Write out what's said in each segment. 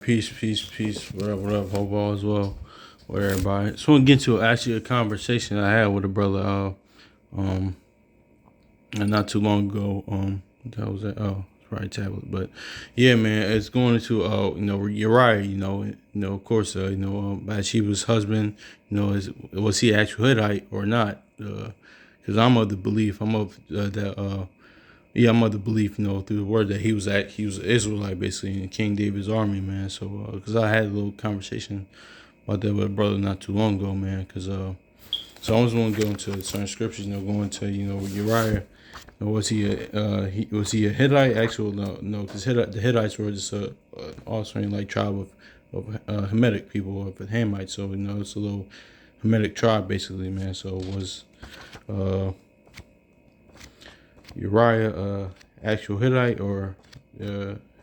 Peace. What up? Hope all is well with everybody. Just want to get to actually a conversation I had with a brother, um, and not too long ago. That was that. Oh, it's probably tablet, but yeah, man, it's going into Uriah. Of course, Bathsheba's husband. Was he actual Hittite or not? Because I'm of the belief. I'm of that. I'm of the belief, through the word that he was an Israelite basically in King David's army, man. So, because I had a little conversation about that with a brother not too long ago, man. Because so I was going to go into certain scriptures, going to Uriah. Was he a Hittite? Actual no, because the Hittites were just a offspring like tribe of Hamitic people, of the Hamites. So it's a little Hamitic tribe basically, man. So it was Uriah actual Hittite, or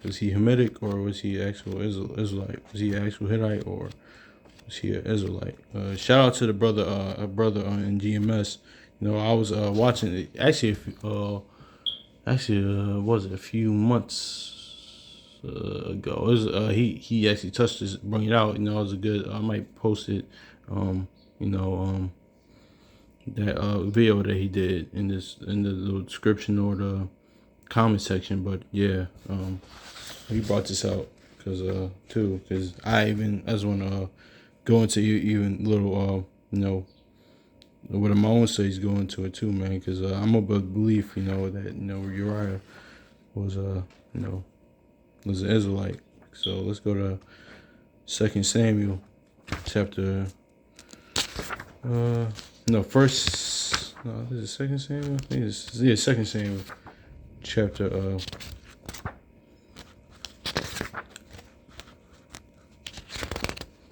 was he Hamitic, or was he actual Israelite? Was he actual Hittite, or was he an Israelite? Shout out to the brother, in GMS. I was watching it was it a few months ago? It was, he actually touched this, bring it out. It was a good. I might post it. That video that he did in the little description or the comment section. But yeah, he brought this out because I just want to go into even little what my own studies go into it too, man, because I'm of the belief that Uriah was was an Israelite. So let's go to 2 Samuel chapter this is 2 Samuel? I think it's 2 Samuel chapter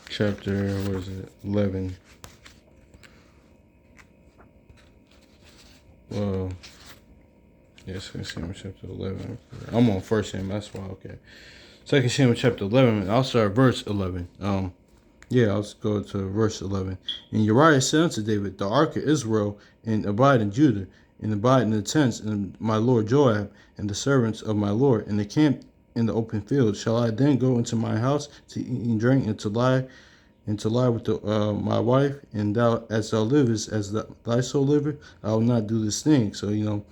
what is it? 11. Well, yeah, 2 Samuel chapter 11. I'm on 1 Samuel, that's why, okay. 2 Samuel chapter 11, I'll start at verse 11. I'll go to verse 11. And Uriah said unto David, the ark of Israel, and abide in Judah, and abide in the tents, and my lord Joab, and the servants of my lord, and the camp in the open field. Shall I then go into my house to eat and drink, and to lie with my wife? And thou, as thou livest, as thy soul liveth, I will not do this thing. So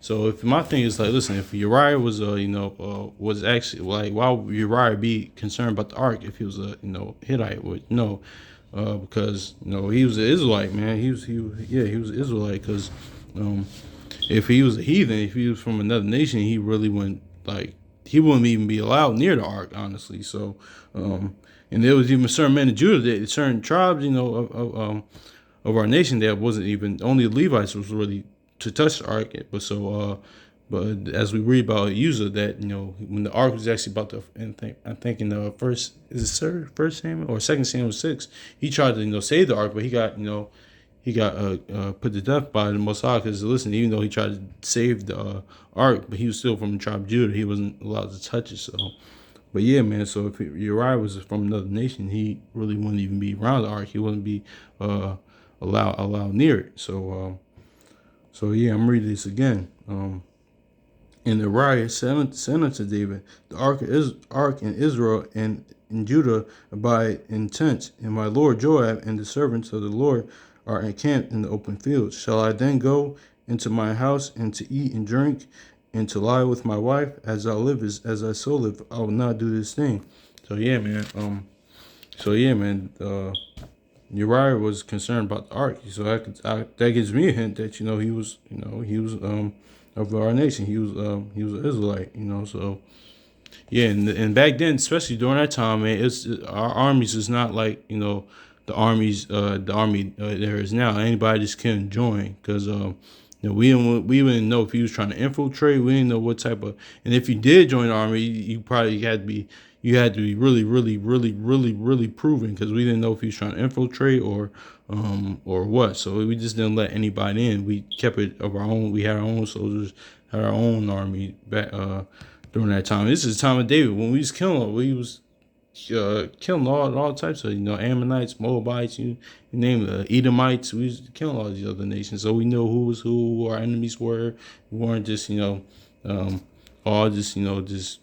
so if my thing is like, listen, if Uriah was was actually like, why would Uriah be concerned about the ark if he was a Hittite? No, because he was an Israelite, man. He was an Israelite, because if he was a heathen, if he was from another nation, he really wouldn't even be allowed near the ark, honestly. So and there was even certain men in Judah, certain tribes, of our nation that wasn't even, only the Levites was really to touch the ark. But as we read about Uzzah, that when the ark was actually about to, I think in the first Samuel or 2 Samuel 6, he tried to save the ark, but he got put to death by the Most High, because listen, even though he tried to save the ark, but he was still from the tribe of Judah, he wasn't allowed to touch it. So, but yeah, man. So if Uriah was from another nation, he really wouldn't even be around the ark. He wouldn't be allowed near it. So yeah, I'm reading this again. And Uriah said unto David, the ark in Israel and in Judah abide in tents, and my lord Joab and the servants of the Lord are encamped in the open fields. Shall I then go into my house, and to eat and drink, and to lie with my wife? As thou livest, as thy soul live, I will not do this thing. So yeah, man. Uriah was concerned about the ark, so that gives me a hint that he was of our nation. He was an Israelite, So yeah, and back then, especially during that time, man, our armies is not like the army there is now. Anybody just can join, because we didn't know if he was trying to infiltrate. We didn't know what type of, and if you did join the army, you probably had to be really, really, really, really, really proven, because we didn't know if he was trying to infiltrate or what. So we just didn't let anybody in. We kept it of our own. We had our own soldiers, had our own army back during that time. This is the time of David, when we was killing all types of Ammonites, Moabites, you name it, Edomites. We was killing all these other nations, so we know who was who our enemies were. We weren't just all just just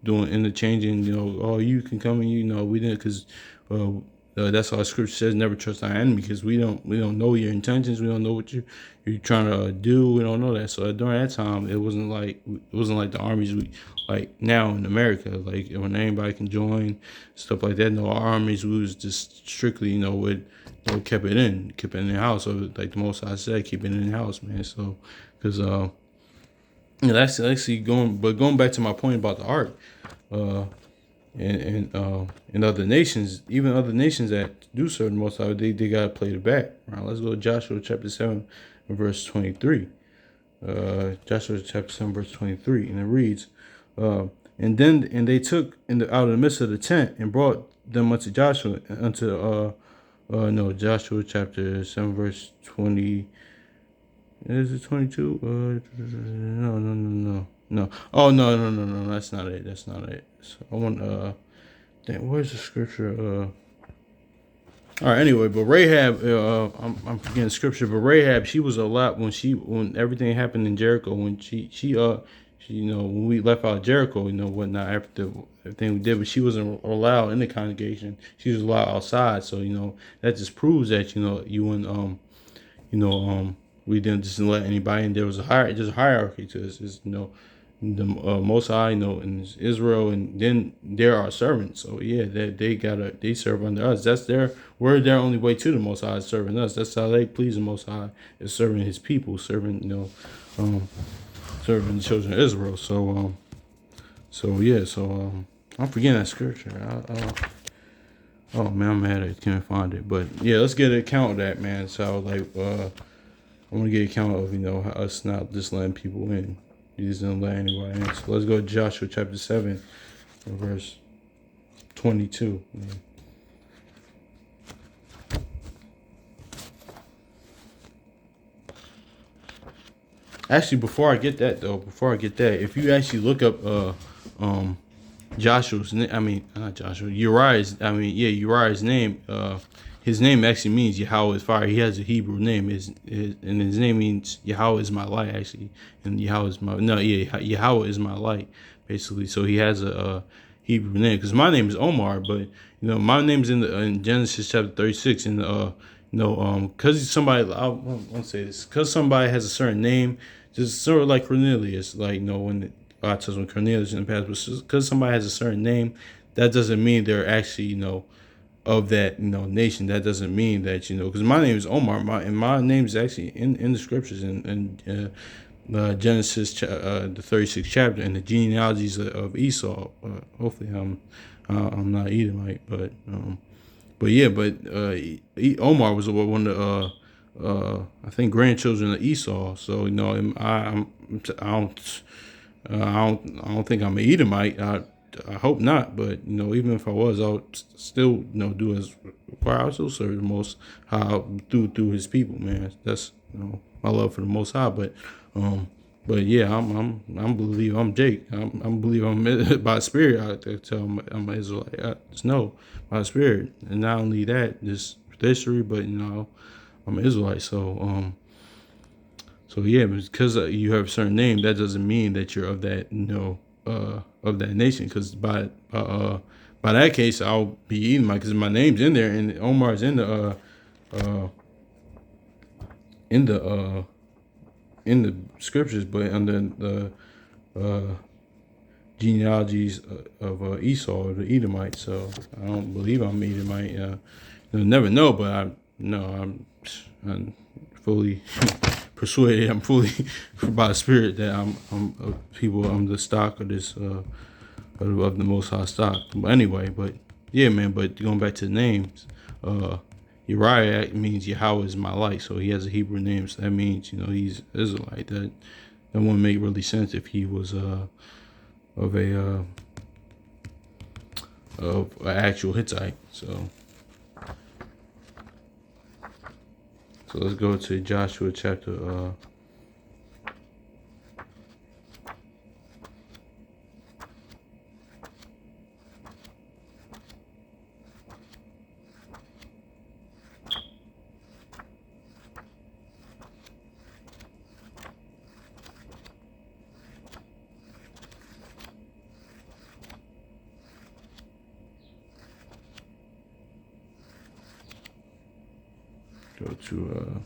doing interchanging. Oh, you can come and we didn't because that's how Scripture says never trust our enemy because we don't know your intentions. We don't know what you're trying to do. We don't know that. So during that time, it wasn't like the armies like now in America, like when anybody can join stuff like that. No, our armies we was just strictly with kept it in the house. So like the Most High said, keep it in the house, man. So because that's actually going back to my point about the ark. And other nations, even other nations that do serve the Most High, they gotta play the back. Right? Let's go to Joshua chapter 7, verse 23. Joshua chapter 7, verse 23, and it reads, and they took out of the midst of the tent and brought them unto Joshua Joshua chapter 7, verse 20. Is it 22? No. Oh, no. That's not it. So I want, where's the scripture? All right, anyway, but Rahab, I'm forgetting the scripture, but Rahab, she was a lot when everything happened in Jericho, when she when we left out Jericho, whatnot, after everything we did, but she wasn't allowed in the congregation. She was allowed outside. So, that just proves that, you and, we didn't just let anybody in. There was a hierarchy to this. Is the Most High, in Israel, and then there are servants. So yeah, they serve under us. We're their only way to the Most High is serving us. That's how they please the Most High is serving His people, serving serving the children of Israel. So I'm forgetting that scripture. Oh man, I'm mad I can't find it. But yeah, let's get an account of that, man. So I want to get an account of us not just letting people in. He doesn't let anybody in. So let's go to Joshua chapter 7, verse 22. Man. Actually, before I get that, if you actually look up Uriah's name, his name actually means Yahweh is fire. He has a Hebrew name, and his name means Yahweh is my light, actually, and Yahweh is my light, basically. So he has a Hebrew name because my name is Omar, but my name's in Genesis chapter 36, and because somebody, I won't say this, because somebody has a certain name, just sort of like Cornelius, like when God tells when Cornelius in the past, but because somebody has a certain name, that doesn't mean they're actually of that nation. That doesn't mean that because my name is Omar, and my name is actually in the scriptures in Genesis the 36th chapter and the genealogies of Esau. Hopefully I'm not Edomite, but Omar was one of the I think grandchildren of Esau. So I don't think I'm an Edomite. I hope not, but even if I was, I would still do as required. I still serve the Most High through His people, man. That's my love for the Most High. But yeah, I'm believe I'm Jake. I'm believe I'm by spirit. I tell him I'm an Israelite. I just know by spirit, and not only that, just history, but I'm an Israelite. So yeah, because you have a certain name, that doesn't mean that you're of that of that nation. Because by that case, I'll be Edomite because my name's in there, and Omar's in the in the scriptures, but under the genealogies of Esau, the Edomite. So I don't believe I'm Edomite. You'll never know, but I'm fully persuaded. I'm fully by the Spirit that I'm the stock of this of the Most High stock. But anyway, but yeah, man. But going back to the names, Uriah means Yahweh is my light. So he has a Hebrew name, so that means he's Israelite. That wouldn't make really sense if he was of an actual Hittite. So let's go to Joshua chapter Go to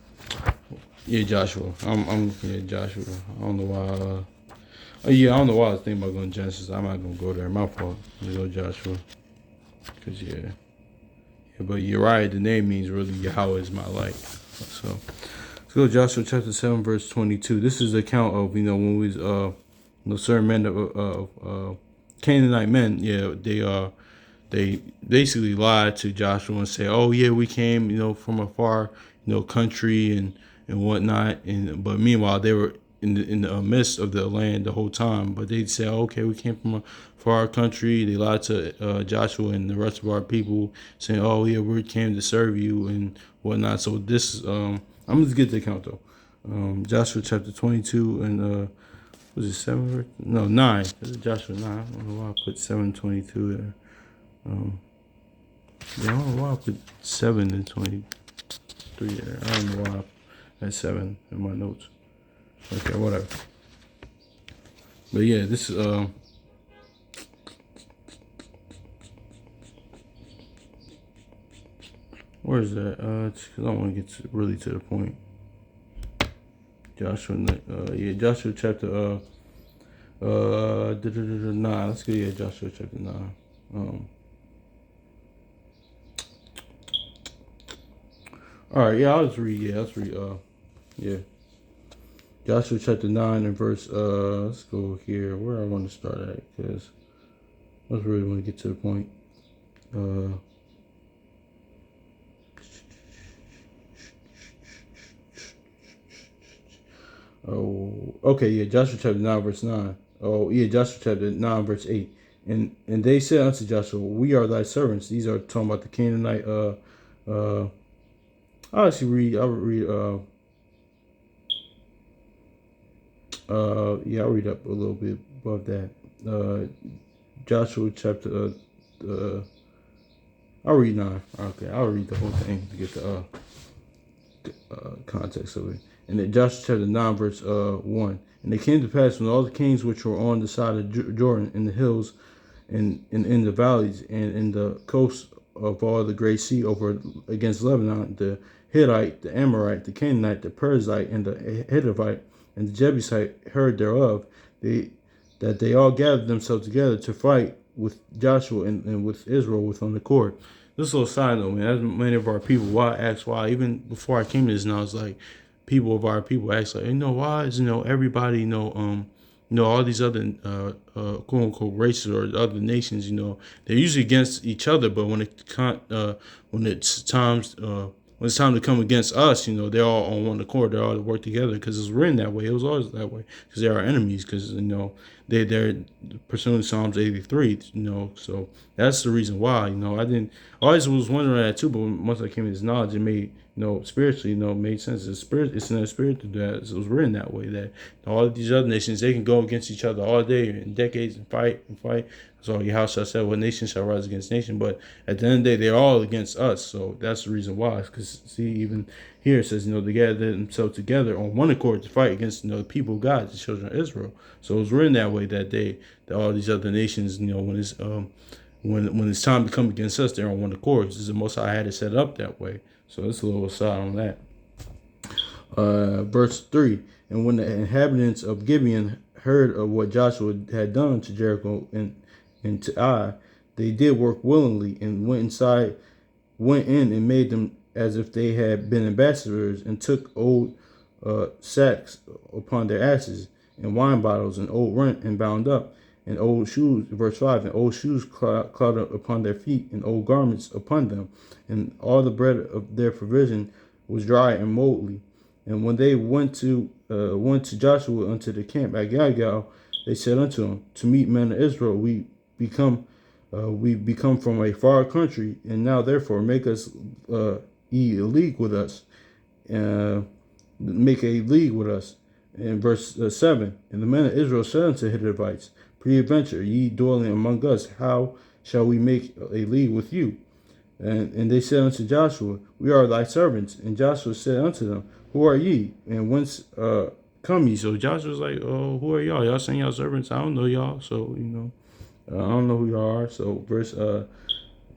Joshua. I'm Joshua. I don't know why. Oh yeah, I don't know why I was thinking about going to Genesis. I'm not gonna go there. My fault. Let's go Joshua. Cause yeah, but Uriah, the name means really Yahweh is my light. So let's go to Joshua chapter 7 verse 22. This is the account of when we was certain men of Canaanite men. Yeah, they basically lied to Joshua and say, "Oh yeah, we came, from a far, country and whatnot." But meanwhile, they were in the midst of the land the whole time. But they'd say, "Oh, okay, we came from a far country." They lied to Joshua and the rest of our people, saying, "Oh yeah, we came to serve you and whatnot." So this, I'm just get the account though. Joshua chapter 22 and was it 7? No, 9. Joshua 9. I don't know why I put 7:22 there. I don't know why I put 7 and 23 there. I don't know why I had 7 in my notes. Okay, whatever. But yeah, this is where is that? Cause I don't want to get really to the point. Joshua, Joshua chapter 9. Let's go. Yeah, Joshua chapter 9. All right, yeah, I'll just read. Yeah, let's read. Yeah, Joshua chapter 9 and verse. Let's go here. Where I want to start at, because I just really want to get to the point. Oh, okay, yeah, Joshua chapter 9 verse 9. Oh, yeah, Joshua chapter 9 verse 8. And they said unto Joshua, "We are thy servants." These are talking about the Canaanite. I'll actually read. I'll read. I'll read up a little bit above that. Joshua chapter. I'll read 9. Okay, I'll read the whole thing to get the context of it. And then Joshua chapter 9 verse 1. And it came to pass when all the kings which were on the side of Jordan, in the hills, and in the valleys, and in the coasts of all the great sea over against Lebanon, the Hittite, the Amorite, the Canaanite, the Perizzite, and the Hittite, and the Jebusite heard thereof, that they all gathered themselves together to fight with Joshua and with Israel with on the court. This little side note, man, that's many of our people. Why I asked why, even before I came to this, and I was like, people of our people ask like, why is everybody all these other quote unquote races or other nations, they're usually against each other, but when it's time to come against us, they're all on one accord. They're all to work together because it's written that way. It was always that way because they're our enemies. Because they're pursuing Psalms 83. So that's the reason why. I always was wondering that too. But once I came to this knowledge, it made spiritually, made sense. It's in the spirit to do that. So it was written that way that all of these other nations, they can go against each other all day and decades and fight and fight. So your house shall say, what nation shall rise against nation? But at the end of the day, they're all against us. So that's the reason why. Because see, even here it says, they gathered themselves together on one accord to fight against the people of God, the children of Israel. So it was written that way that all these other nations, when it's time to come against us, they're on one accord. This is the Most High had it set up that way. So it's a little aside on that. Verse 3. And when the inhabitants of Gibeon heard of what Joshua had done to Jericho and to Ai, they did work willingly and went in and made them as if they had been ambassadors, and took old sacks upon their asses, and wine bottles, and old rent and bound up, and old shoes, verse 5, and old shoes clouded up upon their feet, and old garments upon them, and all the bread of their provision was dry and moldly. And when they went to Joshua unto the camp at Gilgal, they said unto him, To meet men of Israel, we become from a far country, and now therefore make us ye a league with us, make a league with us. In verse 7, and the men of Israel said unto the Hittites, Peradventure, ye dwelling among us, how shall we make a league with you? And they said unto Joshua, We are thy servants. And Joshua said unto them, Who are ye, and whence come ye? So Joshua's like, Oh, who are y'all? Y'all saying y'all servants? I don't know y'all. So, I don't know who y'all are. So verse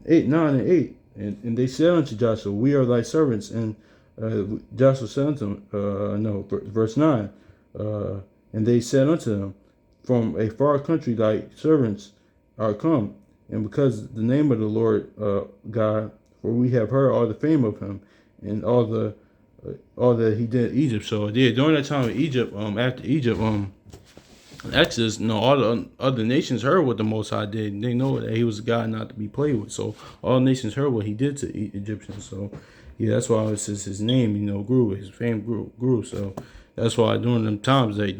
8, 9, and 8. And they said unto Joshua, We are thy servants, and Joshua said unto them, verse 9, and they said unto them, from a far country thy servants are come, and because the name of the Lord God, for we have heard all the fame of him, and all that he did in Egypt. So yeah, during that time in Egypt, after Egypt, Exodus, all the other nations heard what the Most High did. They know that he was a God not to be played with. So all nations heard what he did to Egyptians. So yeah, that's why it says his name, grew, his fame grew. So that's why during them times that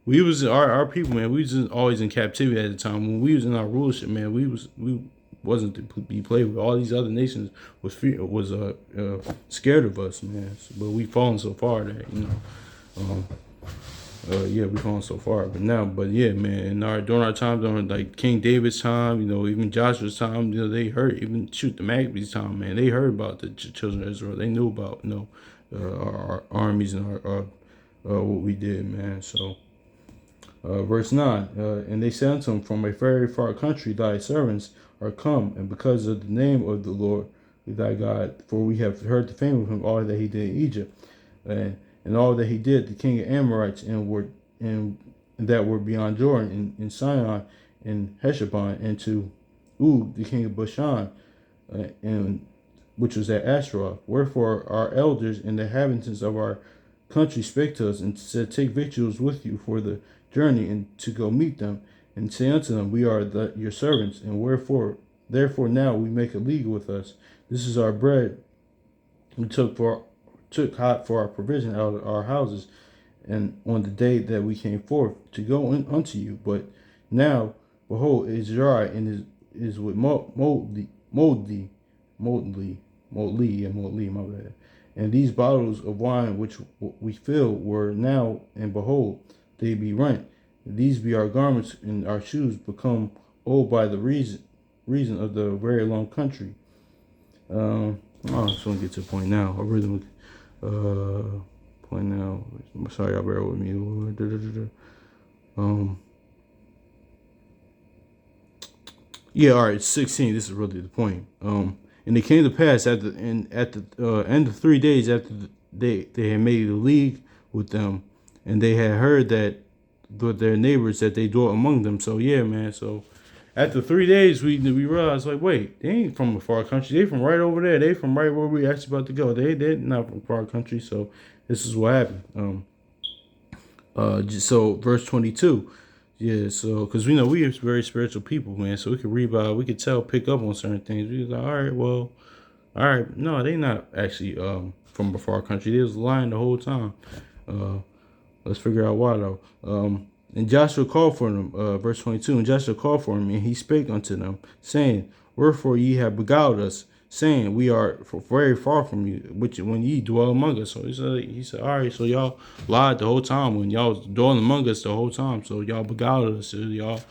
we was our people, man. We was always in captivity at the time. When we was in our rulership, man, we wasn't to be played with. All these other nations was scared of us, man. But we fallen so far that we fallen so far. But yeah, man. During our time, during like King David's time, even Joshua's time, they heard. Even the Maccabees' time, man. They heard about the children of Israel. They knew about our armies and our what we did, man. So. Verse 9, and they said unto him, from a very far country thy servants are come, and because of the name of the Lord thy God, for we have heard the fame of him, all that he did in Egypt, and all that he did the king of Amorites, and that were beyond Jordan, in Sion, and Heshbon, and to Og the king of Bashan, and which was at Ashtaroth. Wherefore our elders and the inhabitants of our country spake to us, and said, take victuals with you for the journey, and to go meet them, and say unto them, we are your servants, and therefore now we make a league with us. This is our bread we took hot for our provision out of our houses, and on the day that we came forth to go unto you. But now, behold, it is dry, and is with moldly, my bad. And these bottles of wine which we filled were now, and behold, they be rent. These be our garments, and our shoes become old by the reason of the very long country. I just want to get to the point now. I really want point now. Sorry, y'all bear with me. Yeah, all right, 16. This is really the point. And it came to pass at the end of 3 days after they had made a league with them, and they had heard that with their neighbors that they dwelt among them. So yeah, man. So after 3 days, we realized, like, wait, they ain't from a far country. They from right over there. They from right where we actually about to go. They're not from far country. So this is what happened. So verse 22. Yeah, so because we know we are very spiritual people, man. So we could we could pick up on certain things. We was like, all right, no, they not actually from a far country. They was lying the whole time. Let's figure out why though. And Joshua called for them, verse 22. And Joshua called for him, and he spake unto them, saying, wherefore ye have beguiled us, saying, we are very far from you, which when ye dwell among us. So he said, all right, so y'all lied the whole time when y'all was dwelling among us the whole time. So y'all beguiled us, so y'all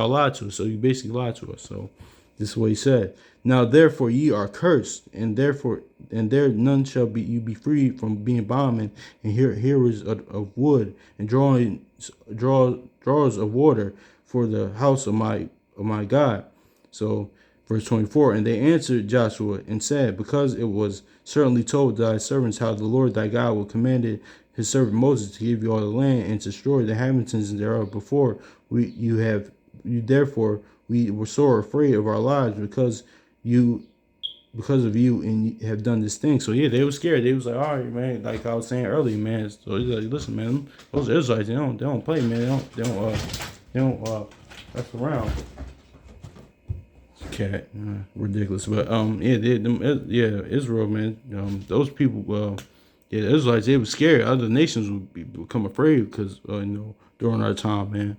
lied to us. So you basically lied to us. So this is what he said. Now therefore ye are cursed, and there none shall be you be freed from being bondmen and hearers of wood, and drawers of water for the house of my God. So verse 24, and they answered Joshua and said, because it was certainly told thy servants how the Lord thy God will commanded his servant Moses to give you all the land and to destroy the inhabitants thereof before therefore we were sore afraid of our lives because of you, and have done this thing. So yeah, they were scared. They was like, all right, man, like I was saying earlier, man. So he's like, listen, man, those Israelites, they don't play, man. They don't mess around. Cat, ridiculous. But Israel, man. Those people, the Israelites, they were scared. Other nations would become afraid because during our time, man.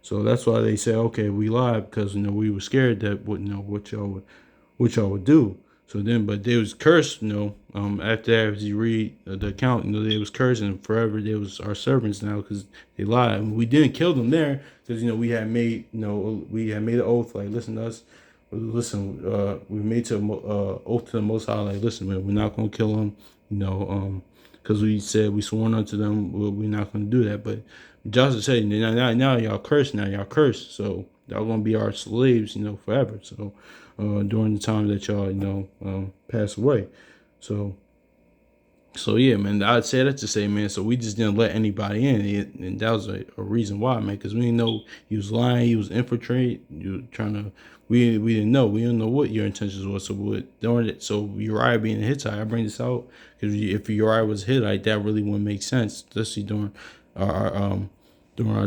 So that's why they say, okay, we lied because we were scared that what y'all would do. So then, but they was cursed, after that, as you read the account, they was cursed, and forever they was our servants now because they lied. And we didn't kill them there because we had made an oath, like, listen to us. Listen, we made oath to the Most High, like, listen, man, we're not gonna kill them, because we said we sworn unto them, we're not gonna do that. But Joshua said, now y'all cursed, so y'all gonna be our slaves, forever. So during the time that y'all, pass away, so So yeah, man, I'd say that to say, man. So we just didn't let anybody in, and that was a reason why, man, because we didn't know he was lying, he was infiltrating, you were trying to. We didn't know. We didn't know what your intentions was. So during it, so Uriah being a Hittite, I bring this out because if Uriah was Hittite, that really wouldn't make sense, especially during our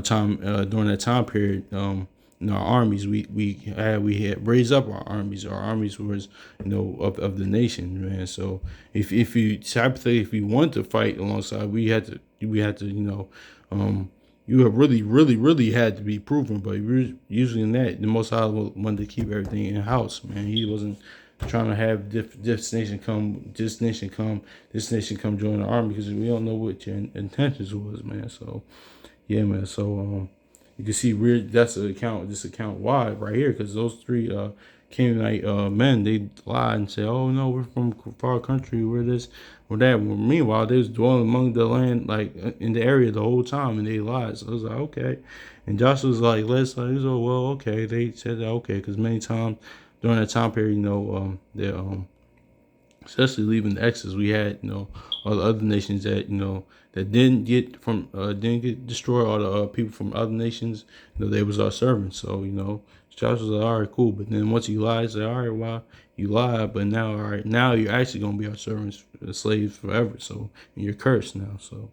time during that time period. In our armies, we had raised up our armies. Our armies was of the nation, man. So if you hypothetically if you want to fight alongside, we had to you have really had to be proven. But usually in that, the Most High wanted to keep everything in house, man. He wasn't trying to have this nation come, this nation come join the army because we don't know what your intentions was, man. So yeah, man. So you can see that's this account why right here because those three Canaanite men they lied and said, oh no, we're from far country, we're this or that. Well, meanwhile, they was dwelling among the land like in the area the whole time and they lied. So I was like, okay. And Joshua was like, let's like, he was like, well, okay. They said that okay because many times during that time period, they especially leaving the Exodus, we had all the other nations that that didn't get destroyed. All the people from other nations, they was our servants. So Joshua was like, all right, cool. But then once he lied, he said, all right, well, you lied, but now, all right, now you're actually gonna be our servants, slaves forever. So and you're cursed now. So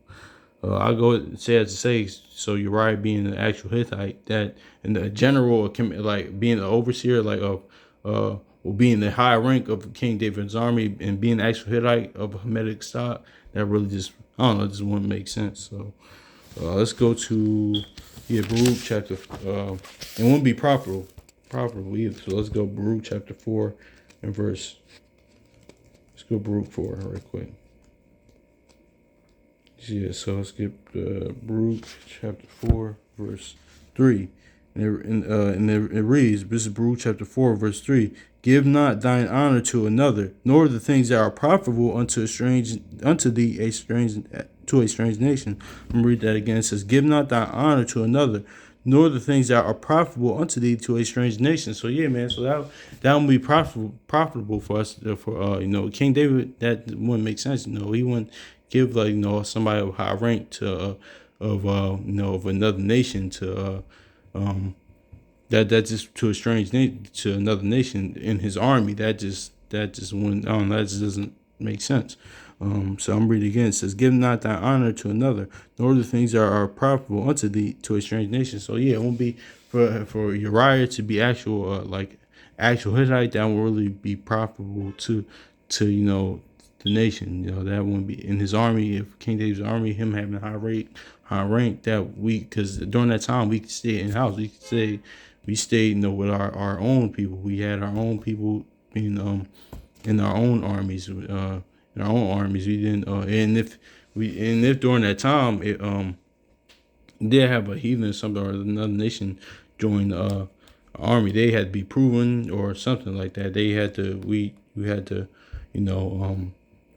I'll go say as to say, so Uriah being an actual Hittite, that and the general, like being an overseer, like of, or being the high rank of King David's army and being an actual Hittite of Hamitic stock, that really just, I don't know, just wouldn't make sense. So let's go to, Baruch chapter, it won't be profitable either. So let's go Baruch chapter 4 and let's go Baruch 4 right quick. Yeah, so let's get Baruch chapter 4, verse 3. And it reads, this is Baruch chapter 4, verse 3. Give not thine honor to another, nor the things that are profitable unto to a strange nation. I'm gonna read that again. It says, give not thine honor to another, nor the things that are profitable unto thee to a strange nation. So yeah, man. So that would be profitable for us. For King David, that wouldn't make sense. He wouldn't give like somebody of high rank to of another nation to that just to a strange nation to another nation in his army. That just wouldn't. I don't know. That just doesn't make sense. So I'm reading again. It says, give not thy honor to another, nor the things that are profitable unto thee to a strange nation. So yeah, it won't be for Uriah to be actual actual Hittite. That won't really be profitable to the nation. That wouldn't be in his army. If King David's army, him having high rank, that because during that time we could stay in house. We stayed with our own people. We had our own people being in our own armies. In our own armies, we didn't. And if during that time it did have a heathen or something or another nation join the army, they had to be proven or something like that. They had to. We had to,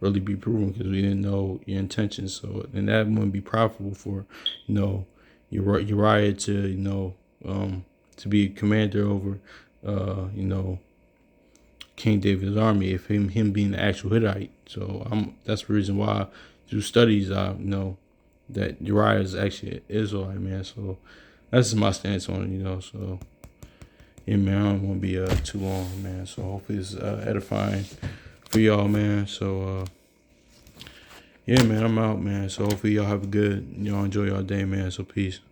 really be proven because we didn't know your intentions. So and that wouldn't be profitable for, Uriah to be commander over, King David's army if him being the actual Hittite. So that's the reason why through studies I know that Uriah is actually an Israelite, man. So that's just my stance on it, So yeah, man, I don't want to be too long, man. So hopefully it's edifying for y'all, man. So yeah, man, I'm out, man. So hopefully y'all have a good, y'all enjoy y'all day, man. So peace.